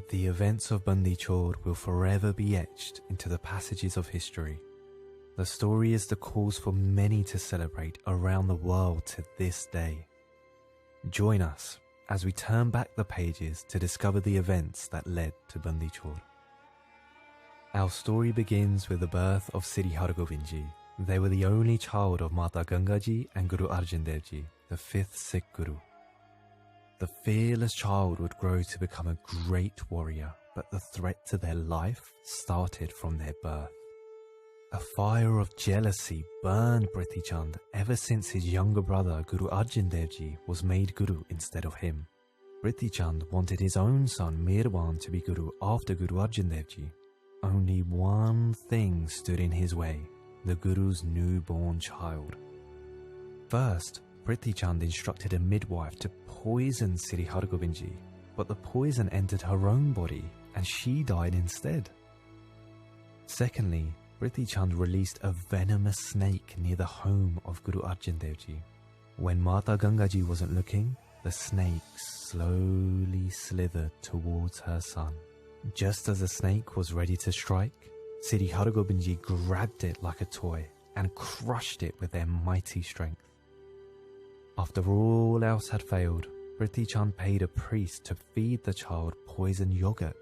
The events of Bandi Chor will forever be etched into the passages of history. The story is the cause for many to celebrate around the world to this day. Join us as we turn back the pages to discover the events that led to Bandi Chor. Our story begins with the birth of Sri Hargobind Ji. They were the only child of Mata Ganga Ji and Guru Arjan Dev Ji, the fifth Sikh Guru. The fearless child would grow to become a great warrior, but the threat to their life started from their birth. A fire of jealousy burned Prithi Chand ever since his younger brother Guru Arjan Dev Ji was made Guru instead of him. Prithi Chand wanted his own son Mirwan to be Guru after Guru Arjan Dev Ji. Only one thing stood in his way, the Guru's newborn child. First, Prithi Chand instructed a midwife to poison Sri Hargobind Ji, but the poison entered her own body and she died instead. Secondly, Prithi Chand released a venomous snake near the home of Guru Arjan Dev Ji. When Mata Ganga Ji wasn't looking, the snake slowly slithered towards her son. Just as the snake was ready to strike, Sri Hargobind Ji grabbed it like a toy and crushed it with their mighty strength. After all else had failed, Prithi Chand paid a priest to feed the child poisoned yogurt,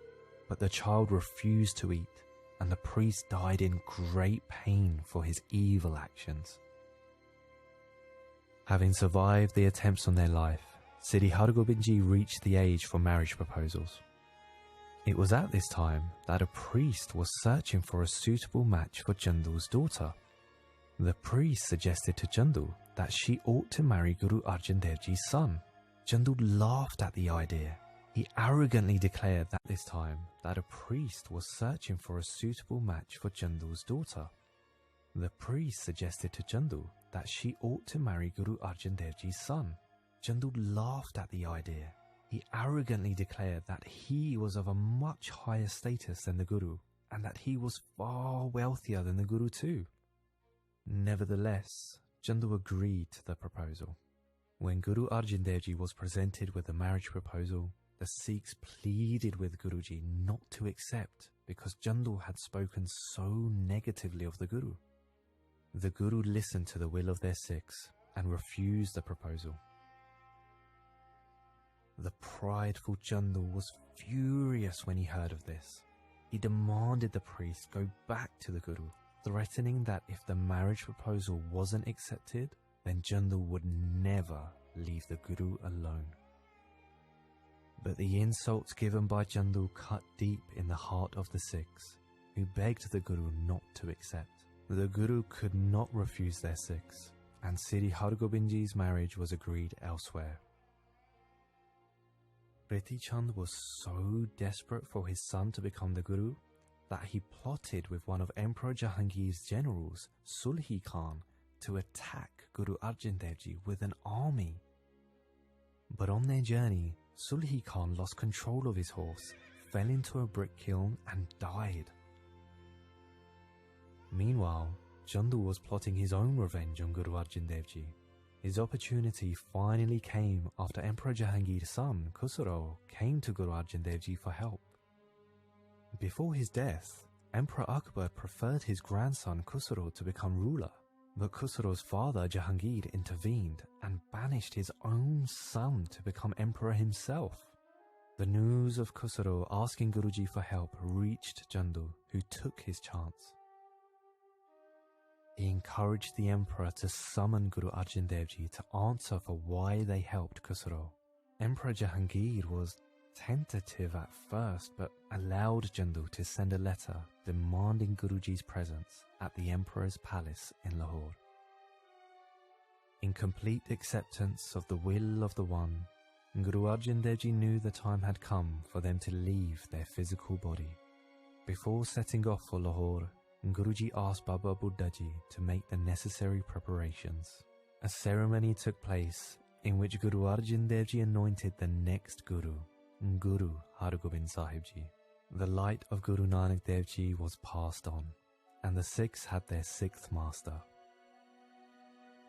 but the child refused to eat, and the priest died in great pain for his evil actions. Having survived the attempts on their life, Sri Hargobind Ji reached the age for marriage proposals. It was at this time that a priest was searching for a suitable match for Chandu's daughter. The priest suggested to Chandu that she ought to marry Guru Arjan Dev Ji's son. Chandu laughed at the idea. He arrogantly declared that this time that a priest was searching for a suitable match for Chandu's daughter. The priest suggested to Chandu that she ought to marry Guru Arjan Dev Ji's son. Chandu laughed at the idea. He arrogantly declared that he was of a much higher status than the Guru and that he was far wealthier than the Guru too. Nevertheless, Chandu agreed to the proposal. When Guru Arjan Dev Ji was presented with the marriage proposal, the Sikhs pleaded with Guruji not to accept because Chandu had spoken so negatively of the Guru. The Guru listened to the will of their Sikhs and refused the proposal. The prideful Chandu was furious when he heard of this. He demanded the priest go back to the Guru, threatening that if the marriage proposal wasn't accepted, then Chandu would never leave the Guru alone. But the insults given by Chandu cut deep in the heart of the Sikhs, who begged the Guru not to accept. The Guru could not refuse their Sikhs, and Sri Hargobind Ji's marriage was agreed elsewhere. Prithi Chand was so desperate for his son to become the Guru that he plotted with one of Emperor Jahangir's generals, Sulhi Khan, to attack Guru Arjan Dev Ji with an army. But on their journey, Sulhi Khan lost control of his horse, fell into a brick kiln and died. Meanwhile, Chandu was plotting his own revenge on Guru Arjan Dev Ji. His opportunity finally came after Emperor Jahangir's son, Khusro, came to Guru Arjan Dev Ji for help. Before his death, Emperor Akbar preferred his grandson Khusro to become ruler, but Khusro's father Jahangir intervened and banished his own son to become emperor himself. The news of Khusro asking Guruji for help reached Chandu, who took his chance. He encouraged the emperor to summon Guru Arjan Dev Ji to answer for why they helped Khusro. Emperor Jahangir was tentative at first, but allowed Chandu to send a letter demanding Guruji's presence at the emperor's palace in Lahore. In complete acceptance of the will of the One, Guru Arjan Dev Ji knew the time had come for them to leave their physical body. Before setting off for Lahore, Guruji asked Baba Buddha Ji to make the necessary preparations. A ceremony took place in which Guru Arjan Dev Ji anointed the next Guru, Guru Hargobind Sahib Ji. The light of Guru Nanak Dev Ji was passed on, and the Sikhs had their sixth master.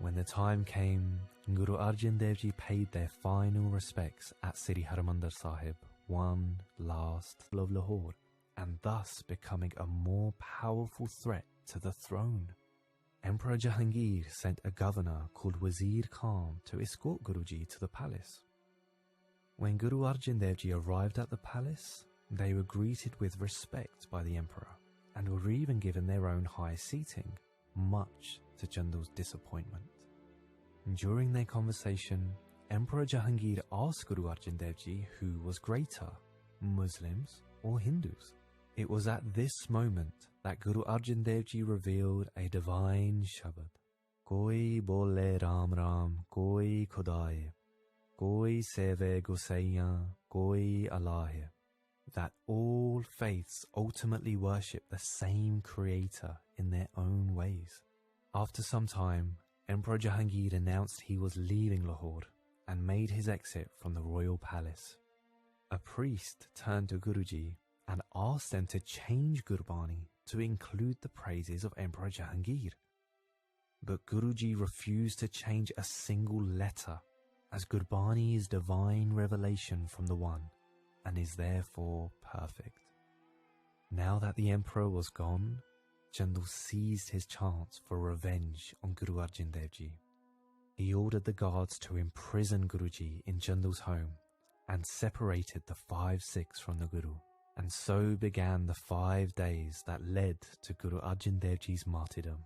When the time came, Guru Arjan Dev Ji paid their final respects at Sri Harmandir Sahib, one last of Lahore, and thus becoming a more powerful threat to the throne. Emperor Jahangir sent a governor called Wazir Khan to escort Guruji to the palace. When Guru Arjan Dev Ji arrived at the palace, they were greeted with respect by the emperor and were even given their own high seating, much to Chandu's disappointment. During their conversation, Emperor Jahangir asked Guru Arjan Dev Ji who was greater, Muslims or Hindus. It was at this moment that Guru Arjan Dev Ji revealed a divine shabad. Koi bole Ram Ram, koi Khudaye, koi seve Gosaiya, koi Allah hai. That all faiths ultimately worship the same creator in their own ways. After some time, Emperor Jahangir announced he was leaving Lahore and made his exit from the royal palace. A priest turned to Guruji and asked them to change Gurbani to include the praises of Emperor Jahangir. But Guruji refused to change a single letter, as Gurbani is divine revelation from the One and is therefore perfect. Now that the emperor was gone, Chandu seized his chance for revenge on Guru Arjan Dev Ji. He ordered the guards to imprison Guruji in Chandu's home and separated the 5 Sikhs from the Guru. And so began the 5 days that led to Guru Arjan Dev Ji's martyrdom.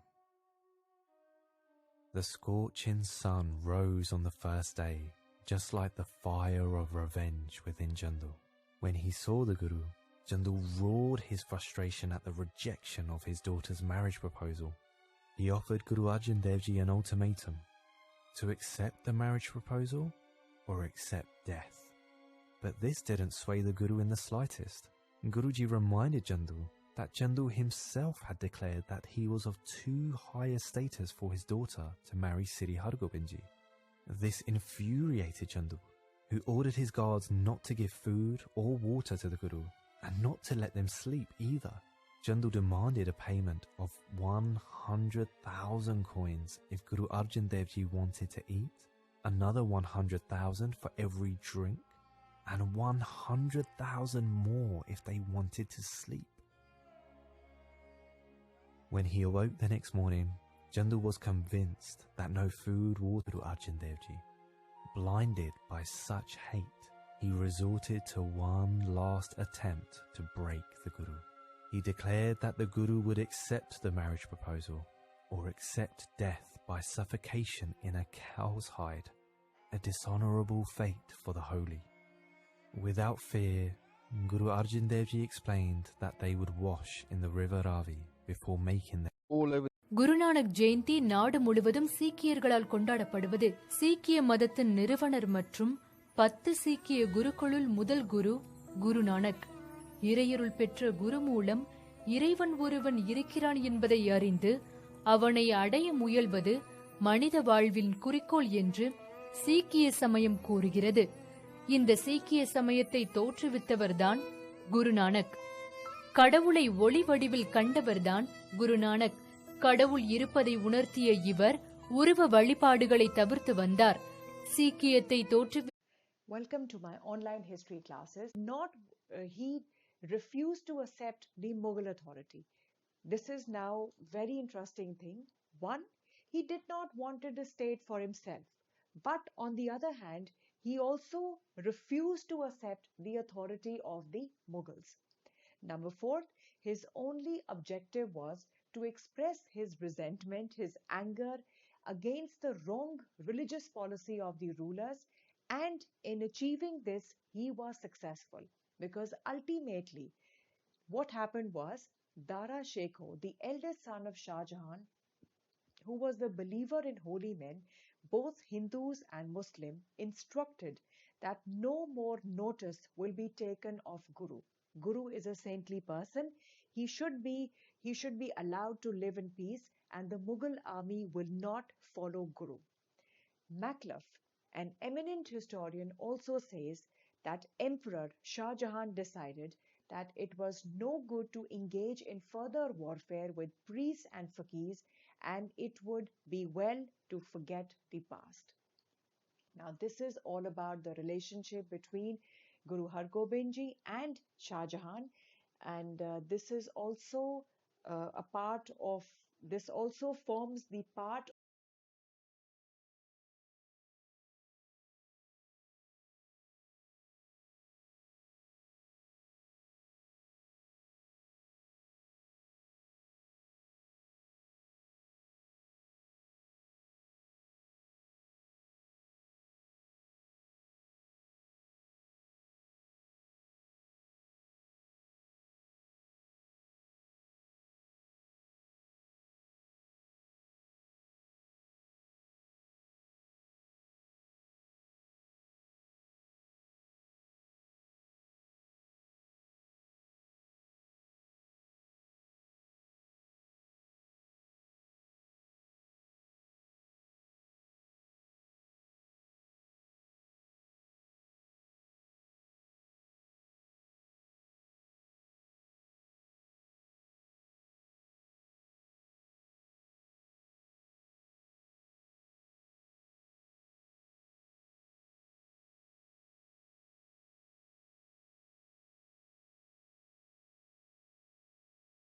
The scorching sun rose on the first day, just like the fire of revenge within Chandu. When he saw the Guru, Chandu roared his frustration at the rejection of his daughter's marriage proposal. He offered Guru Arjan Dev Ji an ultimatum: to accept the marriage proposal or accept death. But this didn't sway the Guru in the slightest. Guruji reminded Chandu that Chandu himself had declared that he was of too high a status for his daughter to marry Sri Hargobind Ji. This infuriated Chandu, who ordered his guards not to give food or water to the Guru and not to let them sleep either. Chandu demanded a payment of 100,000 coins if Guru Arjan Dev Ji wanted to eat, another 100,000 for every drink, and 100,000 more if they wanted to sleep. When he awoke the next morning, Chandu was convinced that no food would Guru Arjan Dev Ji. Blinded by such hate, he resorted to one last attempt to break the Guru. He declared that the Guru would accept the marriage proposal or accept death by suffocation in a cow's hide, a dishonorable fate for the holy. Without fear, Guru Arjan Dev Ji explained that they would wash in the river Ravi before making them all over. Guru Nanak Jayanthi நாடு முழுவதும் சீக்கியர்களால் கொண்டாடப்படுவது சீக்கிய மதத்தின் நிறுவனர் மற்றும் 10 சீக்கிய குருக்களுள் முதல் குரு குருநானக். இறையருள் பெற்ற குரு மூலம் இறைவன் ஒருவன் இருக்கிறான் என்பதை அறிந்து அவனை அடைய முயல்வது மனித வாழ்வின் குறிக்கோள் என்று சீக்கிய சமயம் கூறுகிறது. இந்த சீக்கிய சமயத்தை தோற்றுவித்தவர்தான் குருநானக். கடவுளை ஒளி வடிவில் கண்டவர்தான் குருநானக். கடவுள் இருப்பதை உணர்த்திய இவர் உருவ வழிபாடுகளை தவிர்த்து வந்தார். சீக்கியத்தை Welcome to my online history classes. He refused to accept the Mughal authority. This is now very interesting thing. One, he did not wanted a state for himself. But on the other hand, he also refused to accept the authority of the Mughals. Number 4, his only objective was to express his resentment, his anger against the wrong religious policy of the rulers, and in achieving this, he was successful because ultimately what happened was Dara Shekho, the eldest son of Shah Jahan, who was a believer in holy men, both Hindus and Muslim, instructed that no more notice will be taken of Guru. Guru is a saintly person. He should be allowed to live in peace, and the Mughal army will not follow Guru. Macluff, an eminent historian, also says that Emperor Shah Jahan decided that it was no good to engage in further warfare with priests and faqirs, and it would be well to forget the past. Now, this is all about the relationship between Guru Har Gobind Ji and Shah Jahan. And this is also a part of, this also forms the part